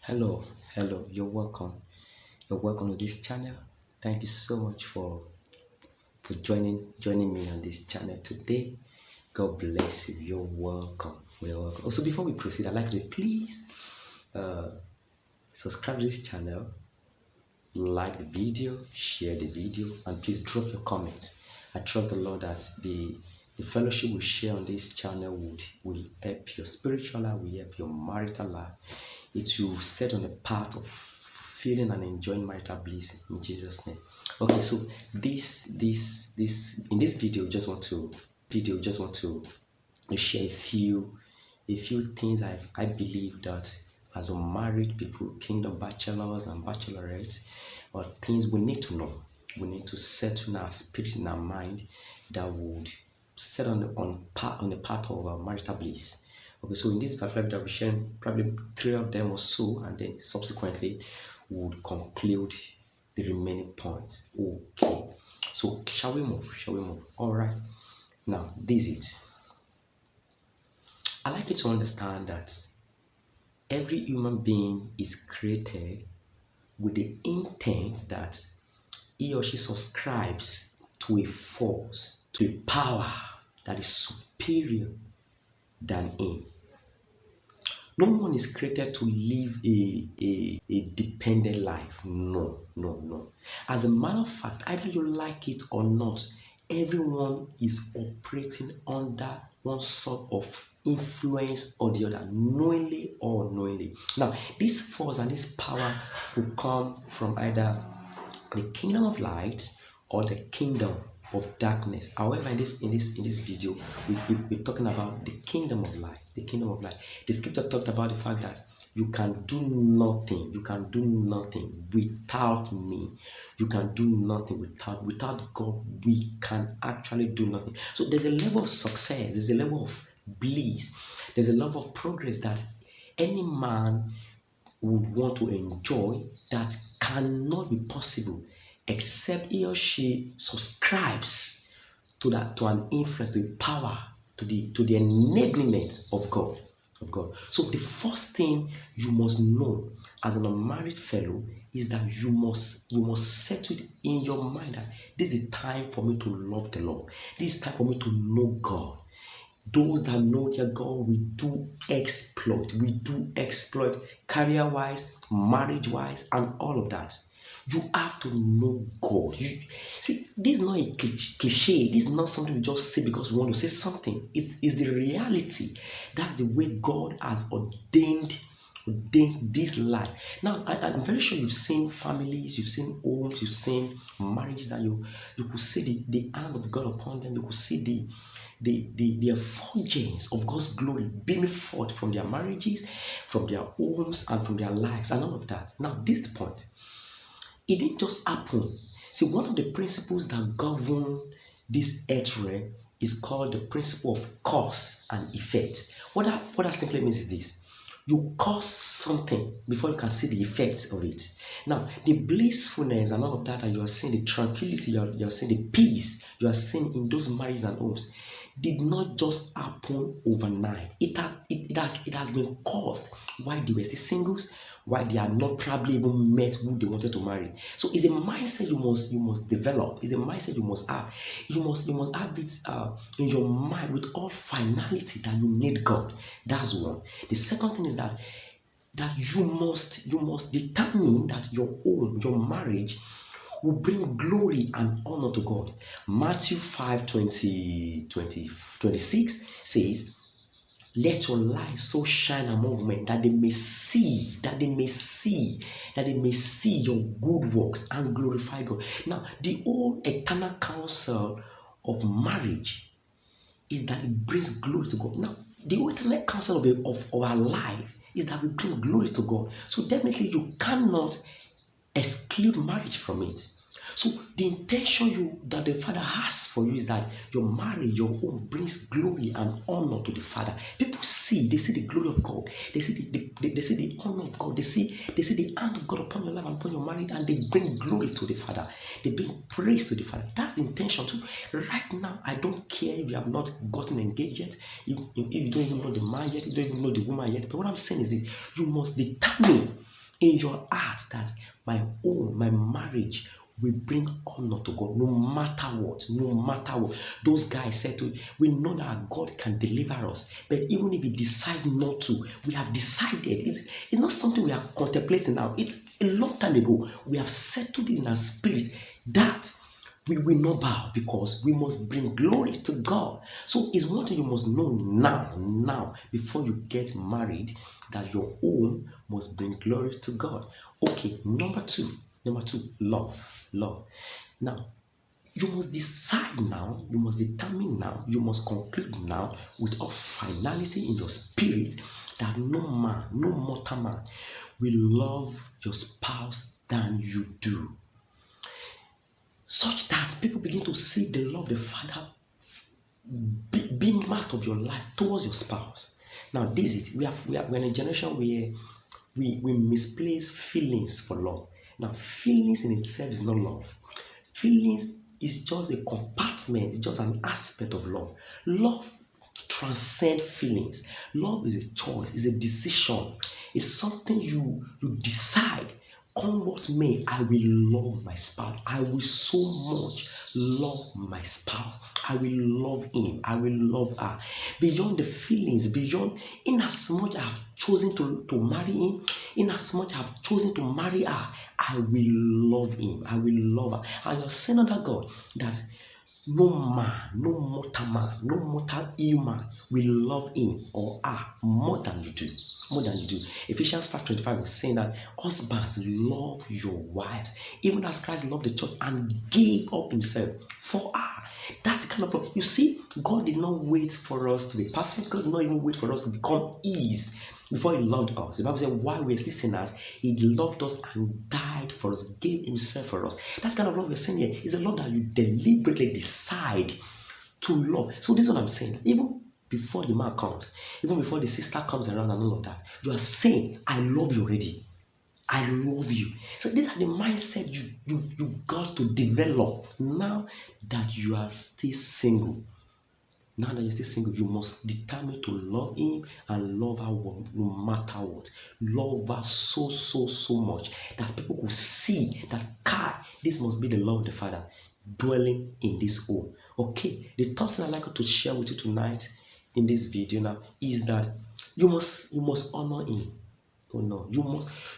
Hello, hello, you're welcome. You're welcome to this channel. Thank you so much for joining me on this channel today. God bless you. You're welcome. You're welcome. Also, before we proceed, I'd like to please uh, subscribe to this channel, like the video, share the video, and please drop your comments. I trust the Lord that the fellowship we share on this channel will help your spiritual life, will help your marital life. It will set on a path of feeling and enjoying marital bliss in Jesus' name. Okay, so this in this video, just want to share a few things I believe that as unmarried people, kingdom bachelors and bachelorettes, or things we need to know. We need to settle in our spirit, in our mind, that would set on the path of our marital bliss. Okay, so in this particular video, I'll be sharing probably three of them or so, and then subsequently would conclude the remaining points. Okay, so shall we move? Shall we move? All right. Now, this is it. I like you to understand that every human being is created with the intent that he or she subscribes to a force, to a power that is superior than him. No one is created to live a dependent life. No, no, no. As a matter of fact, either you like it or not, everyone is operating under one sort of influence or the other, knowingly or unknowingly. Now, this force and this power will come from either the kingdom of light or the kingdom of darkness. However, in this video, we're talking about the kingdom of light. The kingdom of light. The scripture talked about the fact that you can do nothing. You can do nothing without me. You can do nothing without God. We can actually do nothing. So there's a level of success. There's a level of bliss. There's a level of progress that any man would want to enjoy that cannot be possible except he or she subscribes to an influence, to the power, to the enablement of God. So the first thing you must know as an unmarried fellow is that you must settle it in your mind that this is the time for me to love the Lord. This is time for me to know God. Those that know their God, we do exploit. We do exploit career-wise, marriage-wise, and all of that. You have to know God. You see, this is not a cliche. This is not something we just say because we want to say something. It's the reality. That's the way God has ordained this life. Now, I'm very sure you've seen families, you've seen homes, you've seen marriages that you could see the hand of God upon them. You could see the effulgence of God's glory beaming forth from their marriages, from their homes, and from their lives, and all of that. Now, this is the point. It didn't just happen. See, one of the principles that govern this earth realm is called the principle of cause and effect. What that simply means is this: you cause something before you can see the effects of it. Now, the blissfulness and all of that you are seeing, the tranquility, you are seeing the peace you are seeing in those marriages and homes, did not just happen overnight. It has been caused while they were still singles, while they had not probably even met who they wanted to marry. So it's a mindset you must develop. It's a mindset you must have. You must have it in your mind with all finality that you need God. That's one. The second thing is that you must determine that your home, your marriage, will bring glory and honor to God. Matthew 5:26 says, let your light so shine among men that they may see your good works and glorify God. Now, the whole eternal counsel of marriage is that it brings glory to God. Now, the whole eternal counsel of our life is that we bring glory to God. So definitely you cannot exclude marriage from it. So the intention that the Father has for you is that your marriage, your home brings glory and honor to the Father. People see the glory of God. They see the honor of God. They see the hand of God upon your life and upon your marriage, and they bring glory to the Father. They bring praise to the Father. That's the intention too. Right now, I don't care if you have not gotten engaged yet, if you don't even know the man yet, you don't even know the woman yet. But what I'm saying is this: you must determine in your heart that my home, my marriage will bring honor to God no matter what, no matter what. Those guys said to we know that God can deliver us, but even if He decides not to, we have decided. It's not something we are contemplating now. It's a long time ago. We have settled it in our spirit that we will not bow because we must bring glory to God. So it's one thing you must know now, before you get married, that your home must bring glory to God. Okay, number two, love. Now, you must decide now, you must determine now, you must conclude now with all finality in your spirit that no man, no mortal man will love your spouse than you do. Such that people begin to see the love of the Father being marked of your life towards your spouse. Now, this is it. We're in a generation where we misplace feelings for love. Now, feelings in itself is not love. Feelings is just a compartment, it's just an aspect of love. Love transcends feelings. Love is a choice, it's a decision. It's something you decide. Come what may, I will love my spouse. I will so much love my spouse. I will love him. I will love her. Beyond the feelings, beyond, in as much I have chosen to marry him, in as much I have chosen to marry her, I will love him. I will love her. And you're saying under God that no man, no mortal man, no mortal human will love him or her more than you do. More than you do. Ephesians 5:25 is saying that husbands love your wives, even as Christ loved the church and gave up himself for her. That's the kind of love. You see, God did not wait for us to be perfect. God did not even wait for us to become His before He loved us. The Bible said, while we were still sinners, He loved us and died for us, gave Himself for us. That's the kind of love we're saying here. It's a love that you deliberately decide to love. So this is what I'm saying. Even before the man comes, even before the sister comes around and all of that, you are saying, I love you already. I love you. So these are the mindset you've got to develop now that you are still single. Now that you're still single, you must determine to love him and love her no matter what. Love her so much that people could see that this must be the love of the Father dwelling in this home. Okay, the thought I'd like to share with you tonight in this video now is that you must honor him. Oh no, you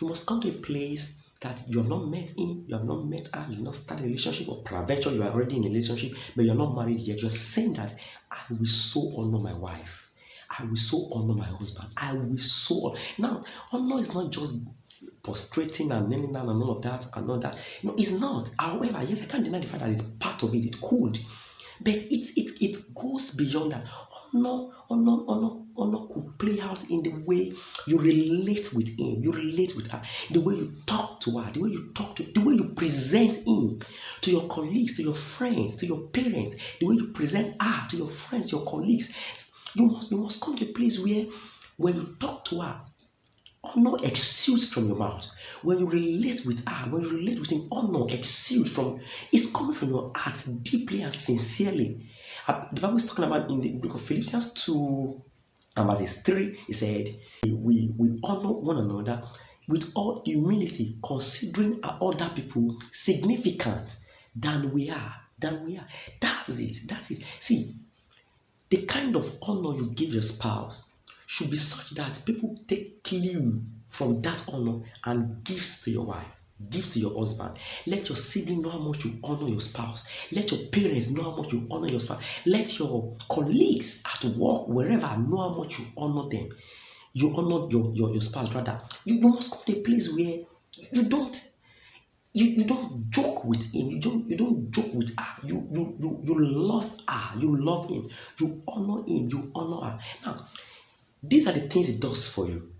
must come to a place that you have not met him, you have not met her, you have not started a relationship, or peradventure you are already in a relationship, but you're not married yet. You're saying that I will so honor my wife, I will so honor my husband, I will so now. Honor is not just prostrating and kneeling down and all of that and all that. No, it's not. However, yes, I can't deny the fact that it's part of it. It could, but it goes beyond that. Honor could play out in the way you relate with him, you relate with her, the way you talk to her, the way you present him to your colleagues, to your friends, to your parents, the way you present her to your friends, your colleagues. You must come to a place where when you talk to her, honor exudes from your mouth. When you relate with her, when you relate with him, honor exudes from, it's coming from your heart deeply and sincerely. The Bible is talking about in the book of Philippians 2 and verses 3, it said, we honor one another with all humility, considering other people significant than we are. That's it. See, the kind of honor you give your spouse should be such that people take clue from that honor and gives to your wife, give to your husband. Let your sibling know how much you honor your spouse. Let your parents know how much you honor your spouse. Let your colleagues at work, wherever, know how much you honor them. You honor your spouse, rather. You must come to a place where you don't joke with him. You don't joke with her. You love her. You love him. You honor him. You honor her. Now, these are the things it does for you.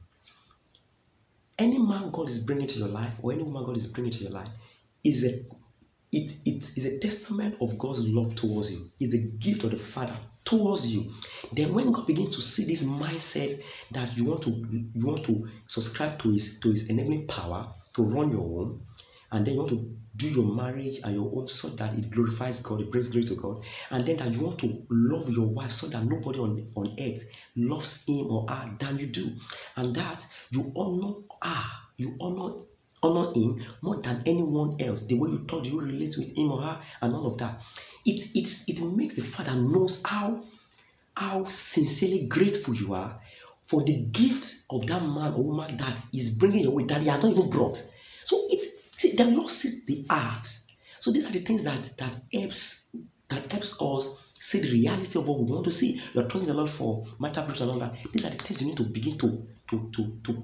Any man God is bringing to your life, or any woman God is bringing to your life, is a testament of God's love towards you. It's a gift of the Father towards you. Then when God begins to see this mindset that you want to subscribe to his enabling power to run your home, and then you want to do your marriage and your home so that it glorifies God, it brings glory to God, and then that you want to love your wife so that nobody on earth loves him or her than you do, and that you honor her You honor him more than anyone else. The way you talk, you relate with him or her, and all of that. It makes the father knows how sincerely grateful you are for the gift of that man or woman that is bringing your way that he has not even brought. So it's see the Lord sees the heart. So these are the things that helps us see the reality of what we want to see. You're trusting the Lord for marital breakthrough and all that. These are the things you need to begin to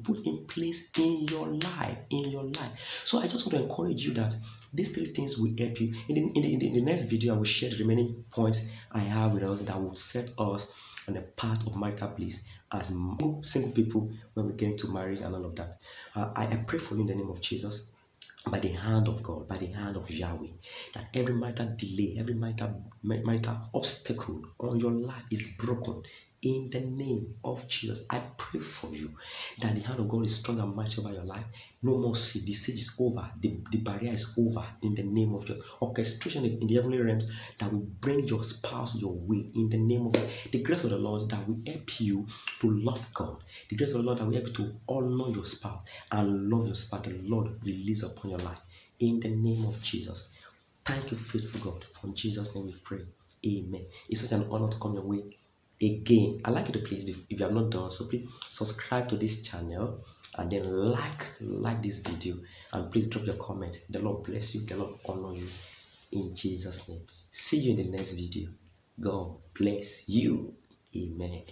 put in place in your life. In your life. So I just want to encourage you that these three things will help you. In the next video, I will share the remaining points I have with us that will set us on the path of marital bliss as single people when we get to marriage and all of that. I pray for you in the name of Jesus, by the hand of God, by the hand of Yahweh, that every marital delay, every marital obstacle on your life is broken. In the name of Jesus, I pray for you that the hand of God is strong and mighty over your life. No more siege. The siege is over. The barrier is over. In the name of Jesus, orchestration in the heavenly realms that will bring your spouse your way. In the name of the grace of the Lord that will help you to love God. The grace of the Lord that will help you to honor your spouse and love your spouse. The Lord release upon your life. In the name of Jesus. Thank you, faithful God. For in Jesus' name we pray. Amen. It's such an honor to come your way again. I'd like you to please, if you have not done so, please subscribe to this channel and then like this video, and please drop your comment. The Lord bless you. The Lord honor you in Jesus' name. See you in the next video. God bless you. Amen.